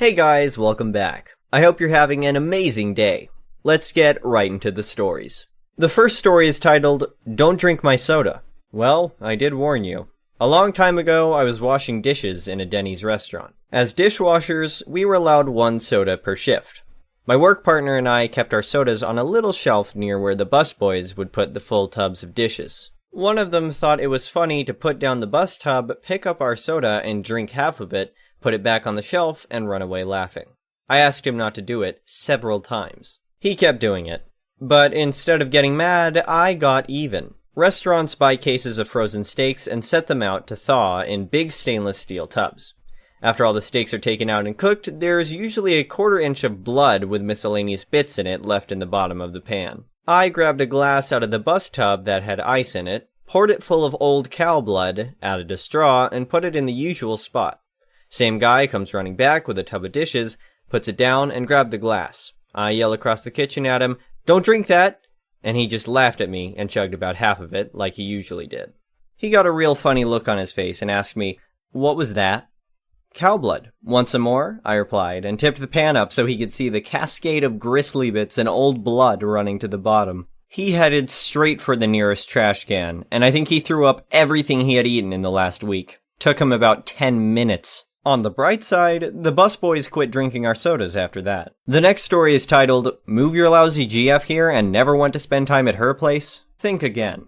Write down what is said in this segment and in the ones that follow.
Hey guys, welcome back. I hope you're having an amazing day. Let's get right into the stories. The first story is titled, Don't Drink My Soda. Well, I did warn you. A long time ago, I was washing dishes in a Denny's restaurant. As dishwashers, we were allowed one soda per shift. My work partner and I kept our sodas on a little shelf near where the busboys would put the full tubs of dishes. One of them thought it was funny to put down the bus tub, pick up our soda, and drink half of it, put it back on the shelf, and run away laughing. I asked him not to do it several times. He kept doing it. But instead of getting mad, I got even. Restaurants buy cases of frozen steaks and set them out to thaw in big stainless steel tubs. After all the steaks are taken out and cooked, there's usually a 1/4 inch of blood with miscellaneous bits in it left in the bottom of the pan. I grabbed a glass out of the bus tub that had ice in it, poured it full of old cow blood, added a straw, and put it in the usual spot. Same guy comes running back with a tub of dishes, puts it down, and grabbed the glass. I yell across the kitchen at him, "Don't drink that!" And he just laughed at me and chugged about half of it, like he usually did. He got a real funny look on his face and asked me, "What was that?" "Cow blood. Want some more?" I replied, and tipped the pan up so he could see the cascade of gristly bits and old blood running to the bottom. He headed straight for the nearest trash can, and I think he threw up everything he had eaten in the last week. Took him about 10 minutes. On the bright side, the busboys quit drinking our sodas after that. The next story is titled, Move Your Lousy GF Here and Never Want to Spend Time at Her Place? Think again.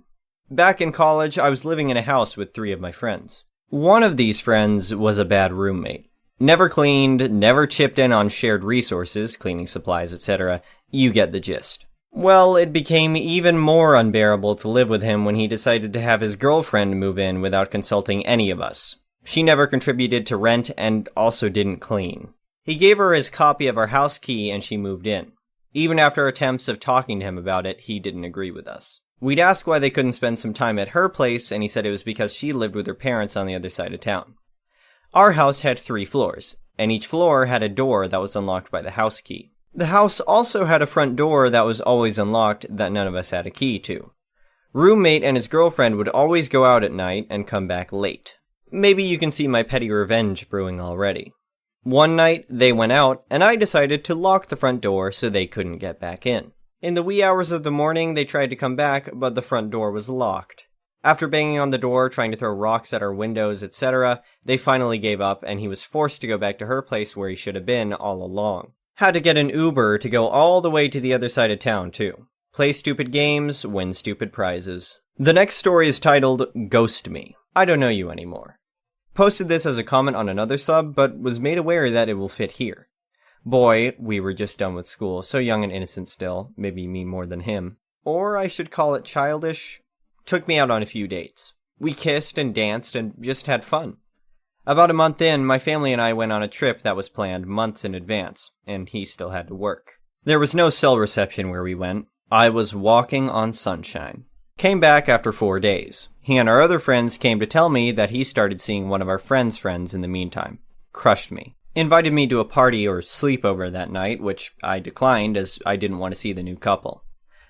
Back in college, I was living in a house with 3 of my friends. One of these friends was a bad roommate. Never cleaned, never chipped in on shared resources, cleaning supplies, etc. You get the gist. Well, it became even more unbearable to live with him when he decided to have his girlfriend move in without consulting any of us. She never contributed to rent and also didn't clean. He gave her his copy of our house key and she moved in. Even after attempts of talking to him about it, he didn't agree with us. We'd ask why they couldn't spend some time at her place, and he said it was because she lived with her parents on the other side of town. Our house had 3 floors, and each floor had a door that was unlocked by the house key. The house also had a front door that was always unlocked that none of us had a key to. Roommate and his girlfriend would always go out at night and come back late. Maybe you can see my petty revenge brewing already. One night, they went out, and I decided to lock the front door so they couldn't get back in. In the wee hours of the morning, they tried to come back, but the front door was locked. After banging on the door, trying to throw rocks at our windows, etc., they finally gave up, and he was forced to go back to her place where he should have been all along. Had to get an Uber to go all the way to the other side of town, too. Play stupid games, win stupid prizes. The next story is titled, Ghost Me. I don't know you anymore. Posted this as a comment on another sub, but was made aware that it will fit here. Boy, we were just done with school, so young and innocent still, maybe me more than him. Or I should call it childish. Took me out on a few dates. We kissed and danced and just had fun. About a month in, my family and I went on a trip that was planned months in advance, and he still had to work. There was no cell reception where we went. I was walking on sunshine. Came back after 4 days. He and our other friends came to tell me that he started seeing one of our friends' friends in the meantime. Crushed me. Invited me to a party or sleepover that night, which I declined as I didn't want to see the new couple.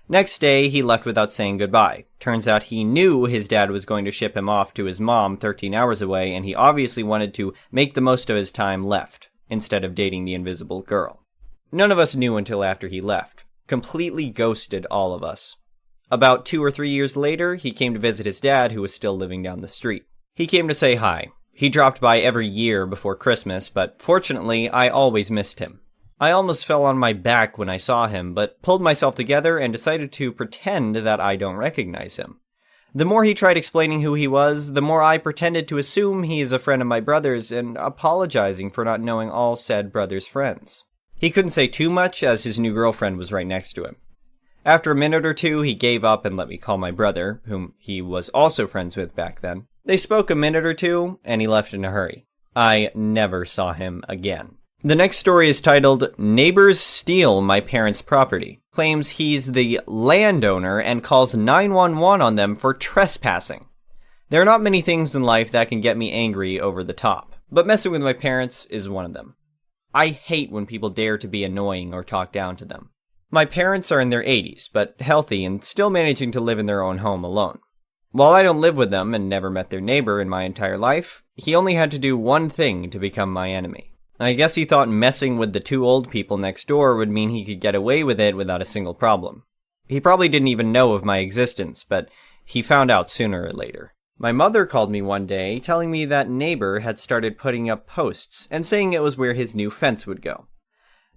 Next day, he left without saying goodbye. Turns out he knew his dad was going to ship him off to his mom 13 hours away, and he obviously wanted to make the most of his time left, instead of dating the invisible girl. None of us knew until after he left. Completely ghosted all of us. About 2 or 3 years later, he came to visit his dad, who was still living down the street. He came to say hi. He dropped by every year before Christmas, but fortunately, I always missed him. I almost fell on my back when I saw him, but pulled myself together and decided to pretend that I don't recognize him. The more he tried explaining who he was, the more I pretended to assume he is a friend of my brother's and apologizing for not knowing all said brother's friends. He couldn't say too much as his new girlfriend was right next to him. After a minute or two, he gave up and let me call my brother, whom he was also friends with back then. They spoke a minute or two, and he left in a hurry. I never saw him again. The next story is titled, Neighbors Steal My Parents' Property. Claims he's the landowner and calls 911 on them for trespassing. There are not many things in life that can get me angry over the top, but messing with my parents is one of them. I hate when people dare to be annoying or talk down to them. My parents are in their 80s, but healthy and still managing to live in their own home alone. While I don't live with them and never met their neighbor in my entire life, he only had to do one thing to become my enemy. I guess he thought messing with the two old people next door would mean he could get away with it without a single problem. He probably didn't even know of my existence, but he found out sooner or later. My mother called me one day telling me that neighbor had started putting up posts and saying it was where his new fence would go.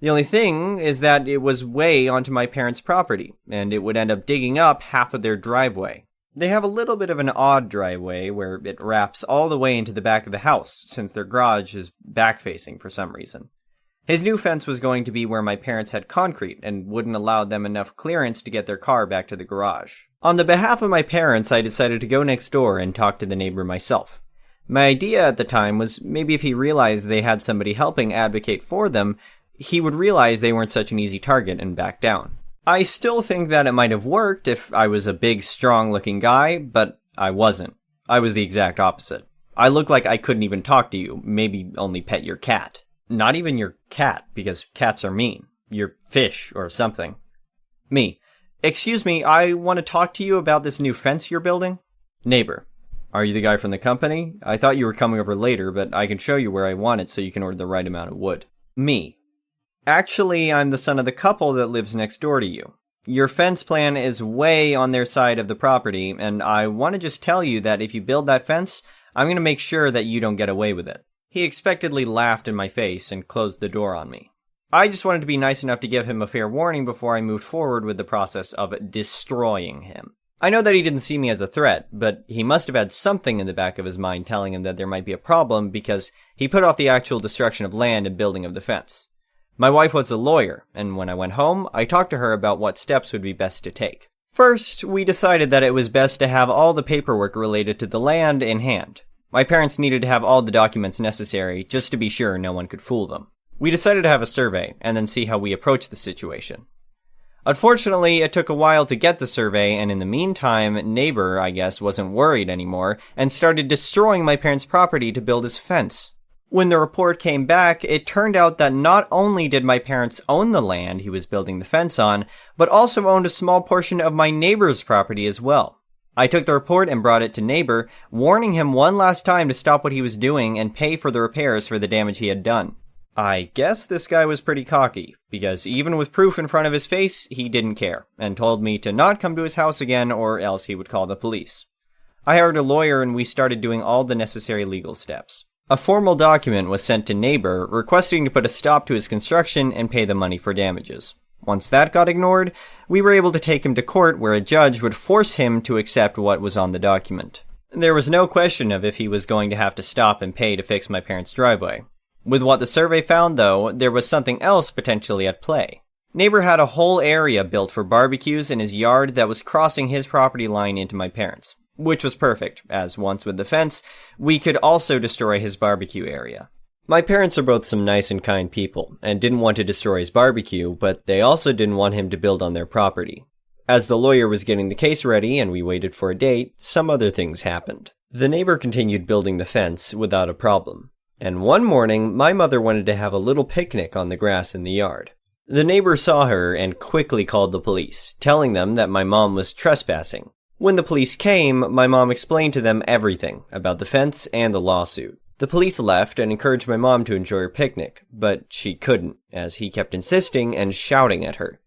The only thing is that it was way onto my parents' property, and it would end up digging up half of their driveway. They have a little bit of an odd driveway where it wraps all the way into the back of the house, since their garage is back-facing for some reason. His new fence was going to be where my parents had concrete and wouldn't allow them enough clearance to get their car back to the garage. On the behalf of my parents, I decided to go next door and talk to the neighbor myself. My idea at the time was maybe if he realized they had somebody helping advocate for them, he would realize they weren't such an easy target and back down. I still think that it might have worked if I was a big, strong-looking guy, but I wasn't. I was the exact opposite. I looked like I couldn't even talk to you, maybe only pet your cat. Not even your cat, because cats are mean. Your fish, or something. Me. Excuse me, I want to talk to you about this new fence you're building. Neighbor. Are you the guy from the company? I thought you were coming over later, but I can show you where I want it so you can order the right amount of wood. Me. Actually, I'm the son of the couple that lives next door to you. Your fence plan is way on their side of the property, and I want to just tell you that if you build that fence, I'm going to make sure that you don't get away with it. He expectedly laughed in my face and closed the door on me. I just wanted to be nice enough to give him a fair warning before I moved forward with the process of destroying him. I know that he didn't see me as a threat, but he must have had something in the back of his mind telling him that there might be a problem because he put off the actual destruction of land and building of the fence. My wife was a lawyer, and when I went home, I talked to her about what steps would be best to take. First, we decided that it was best to have all the paperwork related to the land in hand. My parents needed to have all the documents necessary just to be sure no one could fool them. We decided to have a survey, and then see how we approached the situation. Unfortunately, it took a while to get the survey, and in the meantime, neighbor, I guess, wasn't worried anymore, and started destroying my parents' property to build his fence. When the report came back, it turned out that not only did my parents own the land he was building the fence on, but also owned a small portion of my neighbor's property as well. I took the report and brought it to neighbor, warning him one last time to stop what he was doing and pay for the repairs for the damage he had done. I guess this guy was pretty cocky, because even with proof in front of his face, he didn't care, and told me to not come to his house again or else he would call the police. I hired a lawyer and we started doing all the necessary legal steps. A formal document was sent to neighbor requesting to put a stop to his construction and pay the money for damages. Once that got ignored, we were able to take him to court where a judge would force him to accept what was on the document. There was no question of if he was going to have to stop and pay to fix my parents' driveway. With what the survey found, though, there was something else potentially at play. Neighbor had a whole area built for barbecues in his yard that was crossing his property line into my parents'. Which was perfect, as once with the fence, we could also destroy his barbecue area. My parents are both some nice and kind people, and didn't want to destroy his barbecue, but they also didn't want him to build on their property. As the lawyer was getting the case ready and we waited for a date, some other things happened. The neighbor continued building the fence without a problem. And one morning, my mother wanted to have a little picnic on the grass in the yard. The neighbor saw her and quickly called the police, telling them that my mom was trespassing. When the police came, my mom explained to them everything about the fence and the lawsuit. The police left and encouraged my mom to enjoy her picnic, but she couldn't, as he kept insisting and shouting at her.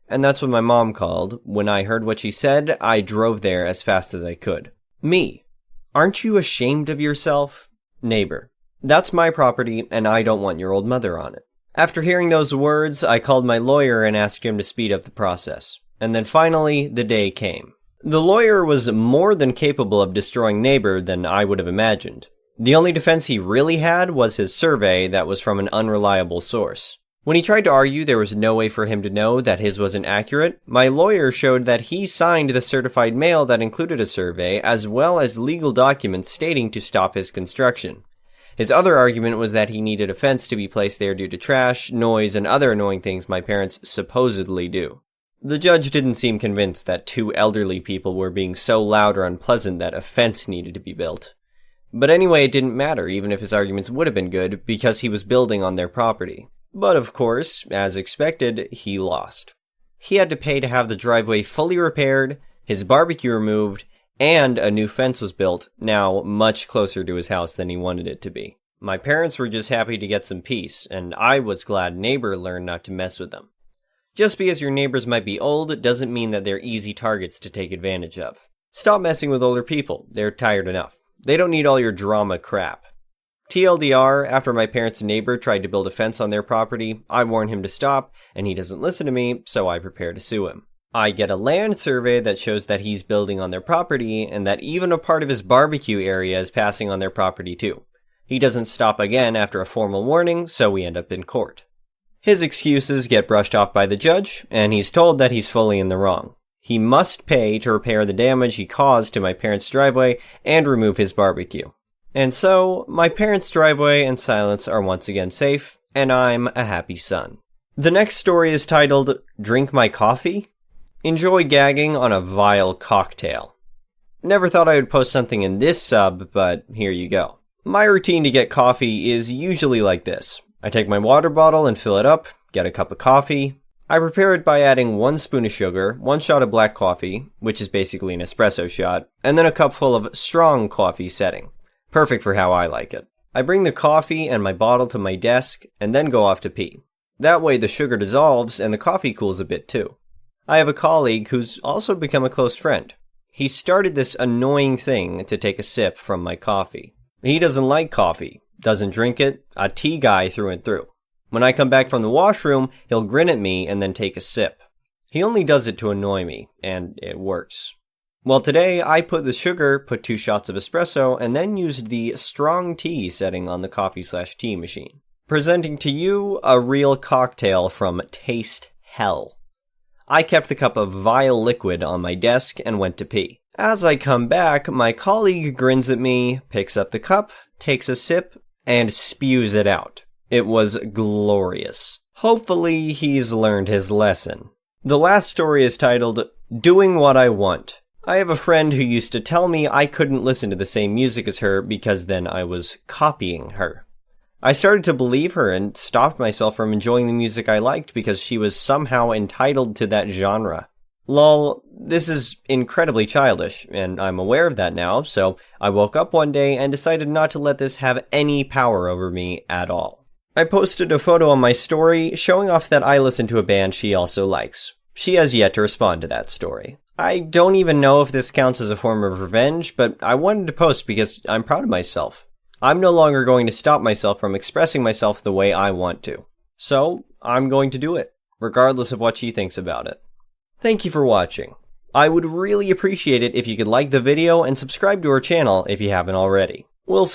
And that's when my mom called. When I heard what she said, I drove there as fast as I could. Me. Aren't you ashamed of yourself? Neighbor. That's my property, and I don't want your old mother on it. After hearing those words, I called my lawyer and asked him to speed up the process. And then finally, the day came. The lawyer was more than capable of destroying neighbor than I would have imagined. The only defense he really had was his survey that was from an unreliable source. When he tried to argue there was no way for him to know that his wasn't accurate, my lawyer showed that he signed the certified mail that included a survey as well as legal documents stating to stop his construction. His other argument was that he needed a fence to be placed there due to trash, noise, and other annoying things my parents supposedly do. The judge didn't seem convinced that two elderly people were being so loud or unpleasant that a fence needed to be built. But anyway, it didn't matter, even if his arguments would have been good, because he was building on their property. But of course, as expected, he lost. He had to pay to have the driveway fully repaired, his barbecue removed, and a new fence was built, now much closer to his house than he wanted it to be. My parents were just happy to get some peace, and I was glad neighbor learned not to mess with them. Just because your neighbors might be old doesn't mean that they're easy targets to take advantage of. Stop messing with older people, they're tired enough. They don't need all your drama crap. TLDR, after my parents' neighbor tried to build a fence on their property, I warn him to stop, and he doesn't listen to me, so I prepare to sue him. I get a land survey that shows that he's building on their property, and that even a part of his barbecue area is passing on their property too. He doesn't stop again after a formal warning, so we end up in court. His excuses get brushed off by the judge, and he's told that he's fully in the wrong. He must pay to repair the damage he caused to my parents' driveway and remove his barbecue. And so, my parents' driveway and silence are once again safe, and I'm a happy son. The next story is titled, Drink My Coffee? Enjoy gagging on a vile cocktail. Never thought I would post something in this sub, but here you go. My routine to get coffee is usually like this. I take my water bottle and fill it up, get a cup of coffee. I prepare it by adding 1 spoon of sugar, 1 shot of black coffee, which is basically an espresso shot, and then a cup full of strong coffee setting. Perfect for how I like it. I bring the coffee and my bottle to my desk, and then go off to pee. That way the sugar dissolves and the coffee cools a bit too. I have a colleague who's also become a close friend. He started this annoying thing to take a sip from my coffee. He doesn't like coffee, doesn't drink it, a tea guy through and through. When I come back from the washroom, he'll grin at me and then take a sip. He only does it to annoy me, and it works. Well, today I put 2 shots of espresso, and then used the strong tea setting on the coffee/tea machine. Presenting to you a real cocktail from Taste Hell. I kept the cup of vile liquid on my desk and went to pee. As I come back, my colleague grins at me, picks up the cup, takes a sip, and spews it out. It was glorious. Hopefully he's learned his lesson. The last story is titled, Doing What I Want. I have a friend who used to tell me I couldn't listen to the same music as her because then I was copying her. I started to believe her and stopped myself from enjoying the music I liked because she was somehow entitled to that genre. Lol, this is incredibly childish, and I'm aware of that now, so I woke up one day and decided not to let this have any power over me at all. I posted a photo on my story showing off that I listen to a band she also likes. She has yet to respond to that story. I don't even know if this counts as a form of revenge, but I wanted to post because I'm proud of myself. I'm no longer going to stop myself from expressing myself the way I want to. So, I'm going to do it, regardless of what she thinks about it. Thank you for watching. I would really appreciate it if you could like the video and subscribe to our channel if you haven't already. We'll